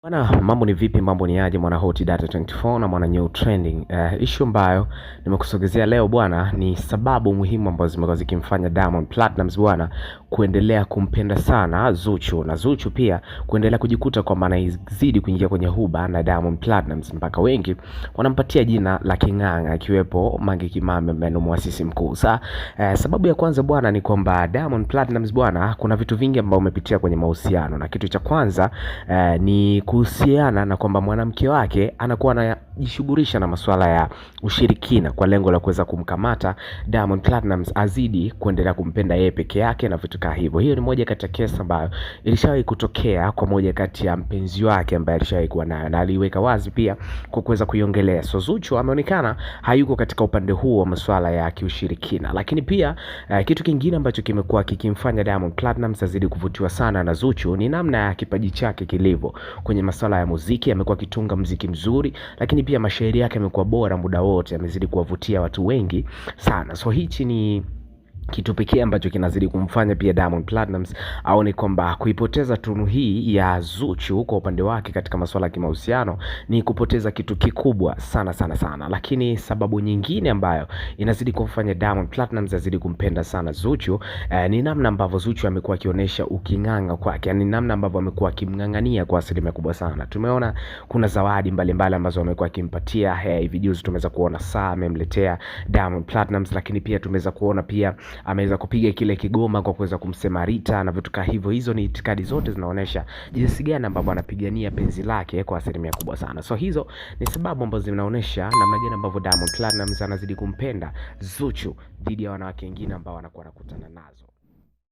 Bwana, mambo ni vipi? Mambo ni aje mwana Hot Data 24 na mwana New Trending. Issue ambayo nimekusogezea leo bwana ni sababu muhimu ambazo zimekuwa zikimfanya Diamond Platnumz bwana kuendelea kumpenda sana Zuchu, na Zuchu pia kuendelea kujikuta kwa maana izidi kuingia kwenye huba na Diamond Platnumz, mpaka wengi wanampatia jina la King'ang'a, akiwepo Mange Kimambe ambaye ni muasisi mkuu. Sababu ya kwanza bwana ni kwamba Diamond Platnumz bwana kuna vitu vingi ambavyo umepitia kwenye mahusiano, na kitu cha kwanza ni kuhusiana na kwamba mwanamke wake anakuwa anajishughulisha na masuala ya ushirikina kwa lengo la kuweza kumkamata Diamond Platnumz azidi kuendelea kumpenda yeye peke yake na vitu kama hivyo. Hiyo ni moja kati ya kesi ambayo ilishawahi kutokea kwa moja kati ya mpenzi wake ambaye alishawahi kuwa naye, na aliweka wazi pia kwa kuweza kuiongelea. Zuchu ameonekana hayuko katika upande huo wa masuala ya kiushirikina, lakini pia kitu kingine ambacho kimekuwa kikimfanya Diamond Platnumz azidi kuvutiwa sana na Zuchu ni namna ya kipaji chake kilivyo kwenye masuala ya muziki. Amekuwa akitunga muziki mzuri, lakini pia mashairi yake yamekuwa bora muda wote, amezidi kuwavutia watu wengi sana. Hichi ni kitu pekee ambacho kinazidi kumfanya pia Diamond Platnumz aone kwamba kuipoteza tunu hii ya Zuchu kwa upande wake katika masuala ya kimahusiano ni kupoteza kitu kikubwa sana. Lakini sababu nyingine ambayo inazidi kumfanya Diamond Platnumz azidi kumpenda sana Zuchu ni namna ambavyo Zuchu amekuwa akionyesha uking'ang'a kwake, yani namna ambavyo amekuwa akimng'ang'ania kwa asilimia kubwa sana. Tumeona kuna zawadi mbalimbali ambazo amekuwa akimpatia. Hivi juzi tumeweza kuona saa amemletea Diamond Platnumz, lakini pia tumeweza kuona pia ameweza kupiga kile kigoma kwa kuweza kumsema Rita na vitu kama hivyo. Hizo ni itikadi zote zinaonyesha jinsi gani ambavyo anapigania penzi lake kwa asilimia kubwa sana. Hizo ni sababu ambazo zinaonyesha namna gani ambavyo Diamond Platnumz anazidi kumpenda Zuchu dhidi ya wanawake wengine ambao anakuwa anakutana nazo.